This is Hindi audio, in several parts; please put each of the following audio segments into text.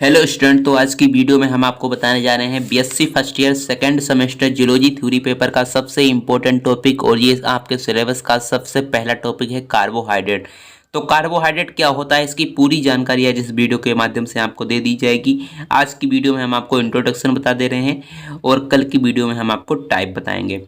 Hello student. तो आज की वीडियो में हम आपको बताने जा रहे हैं BSc first year second semester geology theory paper का सबसे इम्पोर्टेंट टॉपिक और ये आपके सिलेबस का सबसे पहला टॉपिक है कार्बोहाइड्रेट। तो कार्बोहाइड्रेट क्या होता है, इसकी पूरी जानकारी आज इस वीडियो के माध्यम से आपको दे दी जाएगी। आज की वीडियो में हम आपको इंट्रोडक्शन बता दे रहे हैं और कल की वीडियो में हम आपको टाइप बताएंगे।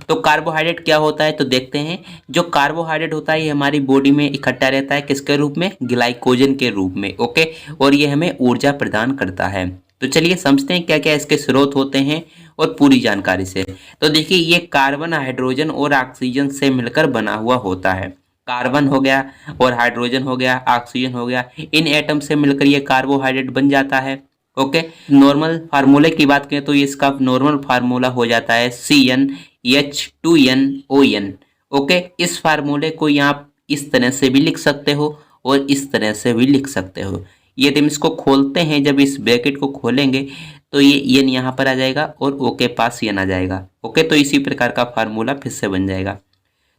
तो कार्बोहाइड्रेट क्या होता है तो देखते हैं। जो कार्बोहाइड्रेट होता है ये हमारी बॉडी में इकट्ठा रहता है किसके रूप में, ग्लाइकोजन के रूप में। ओके, और ये हमें ऊर्जा प्रदान करता है। तो चलिए समझते हैं क्या क्या इसके स्रोत होते हैं और पूरी जानकारी से। तो देखिए, ये कार्बन, हाइड्रोजन और ऑक्सीजन से मिलकर बना हुआ होता है। कार्बन हो गया और हाइड्रोजन हो गया, ऑक्सीजन हो गया, इन एटम से मिलकर ये कार्बोहाइड्रेट बन जाता है। ओके, नॉर्मल फार्मूले की बात करें तो इसका नॉर्मल फार्मूला हो जाता है CnH2nOn। ओके, इस फार्मूले को आप इस तरह से भी लिख सकते हो और इस तरह से भी लिख सकते हो। यदि हम इसको खोलते हैं, जब इस ब्रैकेट को खोलेंगे तो ये एन यहाँ पर आ जाएगा और ओ के पास एन आ जाएगा। ओके, तो इसी प्रकार का फार्मूला फिर से बन जाएगा।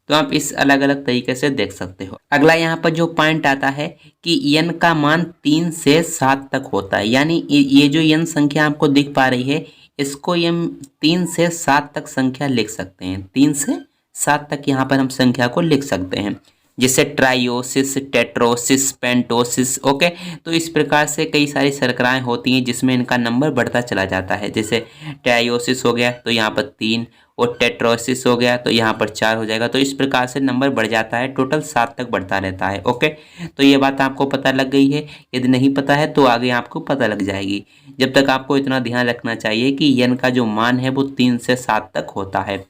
तो आप इस अलग अलग तरीके से देख सकते हो। अगला यहाँ पर जो पॉइंट आता है कि एन का मान 3 से 7 तक होता है, यानी ये जो एन संख्या आपको दिख पा रही है इसको हम 3 से 7 तक संख्या लिख सकते हैं। 3 से 7 तक यहाँ पर हम संख्या को लिख सकते हैं, जैसे ट्राइओसिस, टेट्रोसिस, पेंटोसिस। ओके, तो इस प्रकार से कई सारी शर्कराएं होती हैं जिसमें इनका नंबर बढ़ता चला जाता है। जैसे ट्राइओसिस हो गया तो यहाँ पर 3 और टेट्रोसिस हो गया तो यहाँ पर 4 हो जाएगा। तो इस प्रकार से नंबर बढ़ जाता है, टोटल 7 तक बढ़ता रहता है। ओके, तो ये बात आपको पता लग गई है। यदि नहीं पता है तो आगे आपको पता लग जाएगी। जब तक आपको इतना ध्यान रखना चाहिए कि एन का जो मान है वो 3 से 7 तक होता है।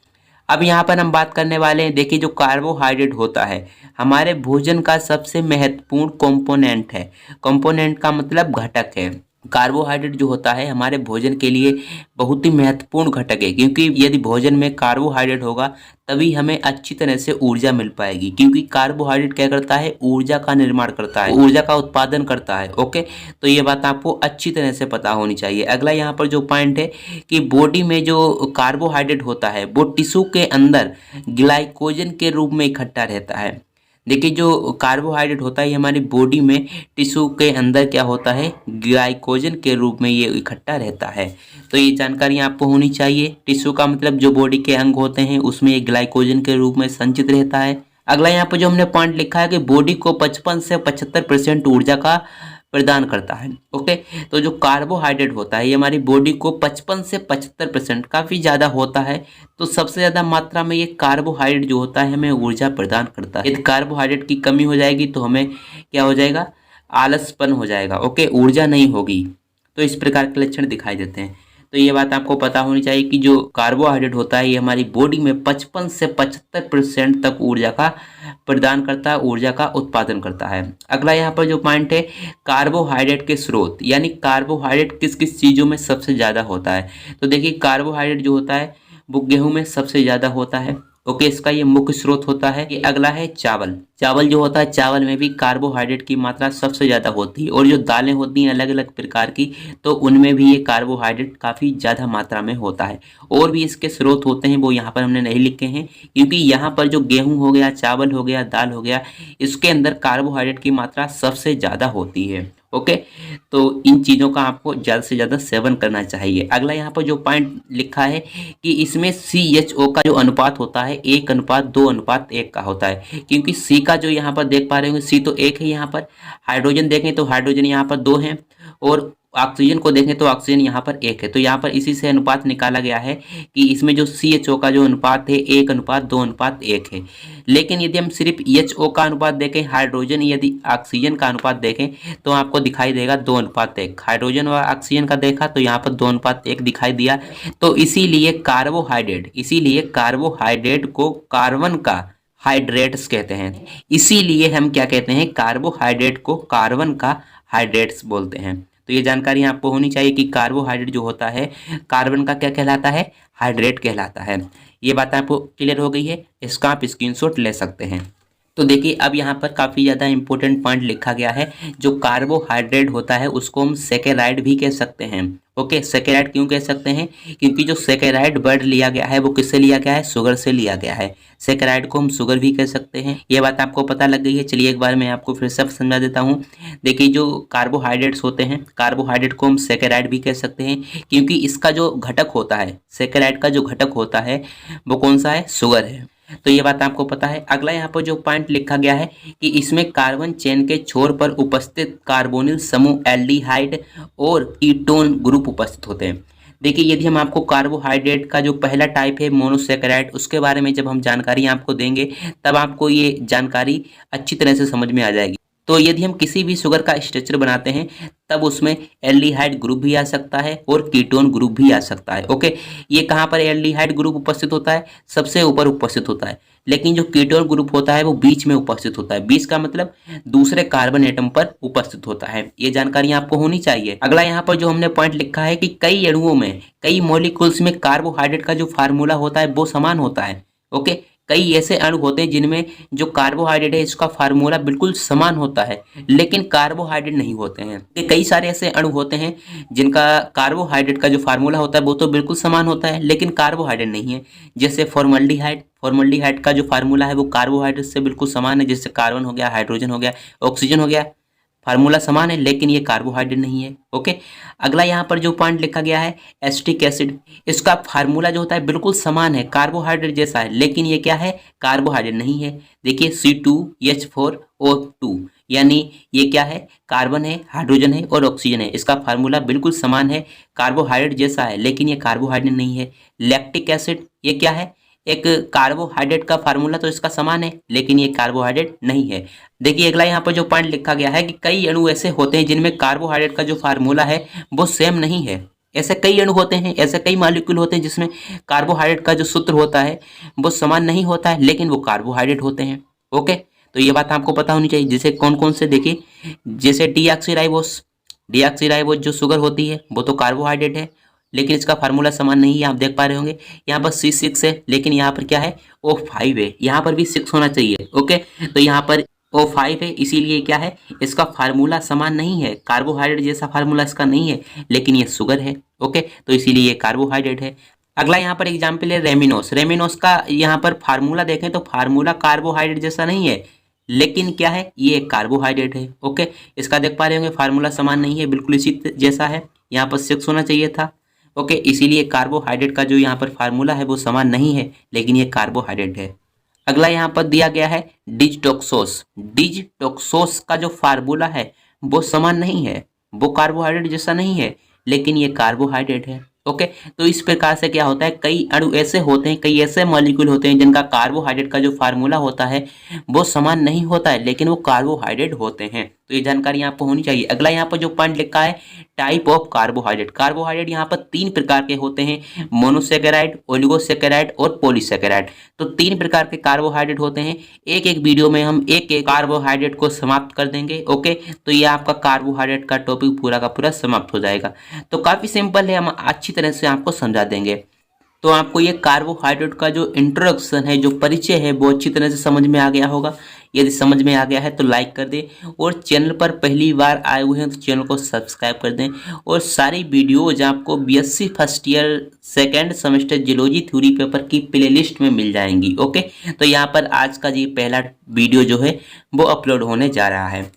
अब यहाँ पर हम बात करने वाले हैं, देखिए जो कार्बोहाइड्रेट होता है हमारे भोजन का सबसे महत्वपूर्ण कंपोनेंट है। कंपोनेंट का मतलब घटक है। कार्बोहाइड्रेट जो होता है हमारे भोजन के लिए बहुत ही महत्वपूर्ण घटक है, क्योंकि यदि भोजन में कार्बोहाइड्रेट होगा तभी हमें अच्छी तरह से ऊर्जा मिल पाएगी। क्योंकि कार्बोहाइड्रेट क्या करता है, ऊर्जा का निर्माण करता है, ऊर्जा का उत्पादन करता है। ओके, तो ये बात आपको अच्छी तरह से पता होनी चाहिए। अगला यहाँ पर जो पॉइंट है कि बॉडी में जो कार्बोहाइड्रेट होता है वो टिश्यू के अंदर ग्लाइकोजन के रूप में इकट्ठा रहता है। देखिए, जो कार्बोहाइड्रेट होता है हमारी बॉडी में टिश्यू के अंदर क्या होता है, ग्लाइकोजन के रूप में ये इकट्ठा रहता है। तो ये जानकारी आपको होनी चाहिए। टिश्यू का मतलब जो बॉडी के अंग होते हैं उसमें ये ग्लाइकोजन के रूप में संचित रहता है। अगला यहाँ पर जो हमने पॉइंट लिखा है कि बॉडी को 55 से 75% ऊर्जा का प्रदान करता है। ओके, तो जो कार्बोहाइड्रेट होता है ये हमारी बॉडी को 55 से 75%, काफ़ी ज़्यादा होता है। तो सबसे ज़्यादा मात्रा में ये कार्बोहाइड्रेट जो होता है हमें ऊर्जा प्रदान करता है। यदि कार्बोहाइड्रेट की कमी हो जाएगी तो हमें क्या हो जाएगा, आलसपन हो जाएगा। ओके, ऊर्जा नहीं होगी। तो इस प्रकार के लक्षण दिखाई देते हैं। तो ये बात आपको पता होनी चाहिए कि जो कार्बोहाइड्रेट होता है ये हमारी बॉडी में 55 से 75% तक ऊर्जा का प्रदान करता है, ऊर्जा का उत्पादन करता है। अगला यहाँ पर जो पॉइंट है, कार्बोहाइड्रेट के स्रोत, यानी कार्बोहाइड्रेट किस किस चीज़ों में सबसे ज़्यादा होता है। तो देखिए, कार्बोहाइड्रेट जो होता है वो गेहूं में सबसे ज़्यादा होता है। ओके, इसका ये मुख्य स्रोत होता है। ये अगला है चावल। चावल जो होता है, चावल में भी कार्बोहाइड्रेट की मात्रा सबसे ज़्यादा होती है। और जो दालें होती हैं अलग अलग प्रकार की, तो उनमें भी ये कार्बोहाइड्रेट काफ़ी ज़्यादा मात्रा में होता है। और भी इसके स्रोत होते हैं, वो यहाँ पर हमने नहीं लिखे हैं, क्योंकि यहाँ पर जो गेहूँ हो गया, चावल हो गया, दाल हो गया, इसके अंदर कार्बोहाइड्रेट की मात्रा सबसे ज़्यादा होती है। ओके, तो इन चीज़ों का आपको ज़्यादा से ज़्यादा सेवन करना चाहिए। अगला यहाँ पर जो पॉइंट लिखा है कि इसमें CHO का जो अनुपात होता है 1:2:1 का होता है। क्योंकि C का जो यहाँ पर देख पा रहे होंगे, C तो 1 है यहाँ पर। हाइड्रोजन देखें तो हाइड्रोजन यहाँ पर 2 है, और ऑक्सीजन को देखें तो ऑक्सीजन यहाँ पर 1 है। तो यहाँ पर इसी से अनुपात निकाला गया है कि इसमें जो CHO का जो अनुपात है 1:2:1 है। लेकिन यदि हम सिर्फ HO का अनुपात देखें, हाइड्रोजन यदि ऑक्सीजन का अनुपात देखें तो आपको दिखाई देगा 2:1। हाइड्रोजन और ऑक्सीजन का देखा तो यहाँ पर 2:1 दिखाई दिया। तो इसीलिए कार्बोहाइड्रेट को कार्बन का हाइड्रेट्स कहते हैं। इसीलिए हम क्या कहते हैं, कार्बोहाइड्रेट को कार्बन का हाइड्रेट्स बोलते हैं। तो ये जानकारी आपको होनी चाहिए कि कार्बोहाइड्रेट जो होता है कार्बन का क्या कहलाता है, हाइड्रेट कहलाता है। ये बात आपको क्लियर हो गई है, इसका आप स्क्रीनशॉट ले सकते हैं। तो देखिए, अब यहाँ पर काफ़ी ज़्यादा इंपॉर्टेंट पॉइंट लिखा गया है। जो कार्बोहाइड्रेट होता है उसको हम सैकेराइड भी कह सकते हैं। ओके, सैकेराइड क्यों कह सकते हैं? क्योंकि जो सैकेराइड वर्ड लिया गया है वो किससे लिया गया है? शुगर से लिया गया है। सैकेराइड को हम शुगर भी कह सकते हैं। ये बात आपको पता लग गई है। चलिए एक बार मैं आपको फिर से समझा देता हूँ। देखिए, जो कार्बोहाइड्रेट्स होते हैं, कार्बोहाइड्रेट को हम सैकेराइड भी कह सकते हैं, क्योंकि इसका जो घटक होता है, सैकेराइड का जो घटक होता है वो कौन सा है? शुगर है। तो ये बात आपको पता है। अगला यहाँ पर जो पॉइंट लिखा गया है कि इसमें कार्बन चेन के छोर पर उपस्थित कार्बोनिल समूह एल्डिहाइड और कीटोन ग्रुप उपस्थित होते हैं। देखिए, यदि हम आपको कार्बोहाइड्रेट का जो पहला टाइप है मोनोसैकेराइड, उसके बारे में जब हम जानकारी आपको देंगे तब आपको ये जानकारी अच्छी तरह से समझ में आ जाएगी। तो यदि हम किसी भी शुगर का स्ट्रक्चर बनाते हैं तब उसमें एल्डिहाइड ग्रुप भी आ सकता है और कीटोन ग्रुप भी आ सकता है। ओके, ये कहाँ पर एल्डिहाइड ग्रुप उपस्थित होता है? सबसे ऊपर उपस्थित होता है। लेकिन जो कीटोन ग्रुप होता है वो बीच में उपस्थित होता है। बीच का मतलब दूसरे कार्बन एटम पर उपस्थित होता है। ये जानकारी आपको होनी चाहिए। अगला यहाँ पर जो हमने पॉइंट लिखा है कि कई अणुओं में, कई मॉलिक्यूल्स में कार्बोहाइड्रेट का जो फार्मूला होता है वो समान होता है। ओके, कई ऐसे अणु होते हैं जिनमें जो कार्बोहाइड्रेट है इसका फार्मूला बिल्कुल समान होता है, लेकिन कार्बोहाइड्रेट नहीं होते हैं। कई सारे ऐसे अणु होते हैं जिनका कार्बोहाइड्रेट का जो फार्मूला होता है वो तो बिल्कुल समान होता है, लेकिन कार्बोहाइड्रेट नहीं है। जैसे फॉर्मल्डिहाइड, फॉर्मल्डिहाइड का जो फार्मूला है वो कार्बोहाइड्रेट से बिल्कुल समान है। जैसे कार्बन हो गया, हाइड्रोजन हो गया, ऑक्सीजन हो गया, फार्मूला समान है, लेकिन ये कार्बोहाइड्रेट नहीं है। ओके, अगला यहाँ पर जो पॉइंट लिखा गया है एसिटिक एसिड, इसका फार्मूला जो होता है बिल्कुल समान है, कार्बोहाइड्रेट जैसा है, लेकिन ये क्या है? कार्बोहाइड्रेट नहीं है। देखिए C2H4O2, यानी ये क्या है? कार्बन है, हाइड्रोजन है और ऑक्सीजन है। इसका फार्मूला बिल्कुल समान है, कार्बोहाइड्रेट जैसा है, लेकिन ये कार्बोहाइड्रेट नहीं है। लैक्टिक एसिड, ये क्या है? एक कार्बोहाइड्रेट का फार्मूला तो इसका समान है, लेकिन ये कार्बोहाइड्रेट नहीं है। देखिए, अगला यहाँ पर जो पॉइंट लिखा गया है कि कई अणु ऐसे होते हैं जिनमें कार्बोहाइड्रेट का जो फार्मूला है वो सेम नहीं है। ऐसे कई अणु होते हैं, ऐसे कई मॉलिक्यूल होते हैं जिसमें कार्बोहाइड्रेट का जो सूत्र होता है वो समान नहीं होता है, लेकिन वो कार्बोहाइड्रेट होते हैं। ओके, तो ये बात आपको पता होनी चाहिए। जैसे कौन कौन से, देखिए, जैसे डीऑक्सीराइबोस, डीऑक्सीराइबोस जो शुगर होती है वो तो कार्बोहाइड्रेट है, लेकिन इसका फार्मूला समान नहीं है। आप देख पा रहे होंगे यहाँ पर C6 है, लेकिन यहाँ पर क्या है? O5 है। यहाँ पर भी 6 होना चाहिए। ओके, तो यहाँ पर O5 है, इसीलिए क्या है? इसका फार्मूला समान नहीं है, कार्बोहाइड्रेट जैसा फार्मूला इसका नहीं है, लेकिन ये शुगर है। ओके, तो इसीलिए ये कार्बोहाइड्रेट है। अगला यहाँ पर एग्जाम्पल है रेमिनोस। रेमिनोस का यहाँ पर फार्मूला देखें तो फार्मूला कार्बोहाइड्रेट जैसा नहीं है, लेकिन क्या है? ये कार्बोहाइड्रेट है। ओके, इसका देख पा रहे होंगे फार्मूला समान नहीं है, बिल्कुल इसी जैसा है। यहाँ पर 6 होना चाहिए था। ओके, इसीलिए कार्बोहाइड्रेट का जो यहाँ पर फार्मूला है वो समान नहीं है, लेकिन ये कार्बोहाइड्रेट है। अगला यहाँ पर दिया गया है डिजटॉक्सोस। डिजटॉक्सोस का जो फार्मूला है वो समान नहीं है, वो कार्बोहाइड्रेट जैसा नहीं है, लेकिन ये कार्बोहाइड्रेट है। ओके, तो इस प्रकार से क्या होता है? कई अणु ऐसे होते हैं, कई ऐसे मॉलिक्यूल होते हैं जिनका कार्बोहाइड्रेट का जो फार्मूला होता है वो समान नहीं होता है, लेकिन वो कार्बोहाइड्रेट होते हैं। तो ये जानकारी आपको होनी चाहिए। अगला यहाँ पर जो पॉइंट लिखा है टाइप ऑफ कार्बोहाइड्रेट। कार्बोहाइड्रेट यहाँ पर 3 प्रकार के होते हैं, मोनोसैकेराइड, ओलिगोसैकेराइड और पॉलीसैकेराइड। तो 3 प्रकार के कार्बोहाइड्रेट होते हैं। एक एक वीडियो में हम एक एक कार्बोहाइड्रेट को समाप्त कर देंगे। ओके, तो ये आपका कार्बोहाइड्रेट का टॉपिक पूरा का पूरा समाप्त हो जाएगा। तो काफ़ी सिंपल है, हम अच्छी तरह से आपको समझा देंगे। तो आपको ये कार्बोहाइड्रेट का जो इंट्रोडक्शन है, जो परिचय है, वो अच्छी तरह से समझ में आ गया होगा। यदि समझ में आ गया है तो लाइक कर दें, और चैनल पर पहली बार आए हुए हैं तो चैनल को सब्सक्राइब कर दें। और सारी वीडियोज आपको BSc first year second semester geology theory paper की प्लेलिस्ट में मिल जाएंगी। ओके, तो यहाँ पर आज का ये पहला वीडियो जो है वो अपलोड होने जा रहा है।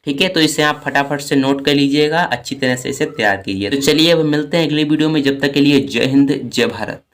ठीक है, तो इसे आप फटाफट से नोट कर लीजिएगा, अच्छी तरह से इसे तैयार कीजिए। तो चलिए अब मिलते हैं अगली वीडियो में, जब तक के लिए जय हिंद, जय भारत।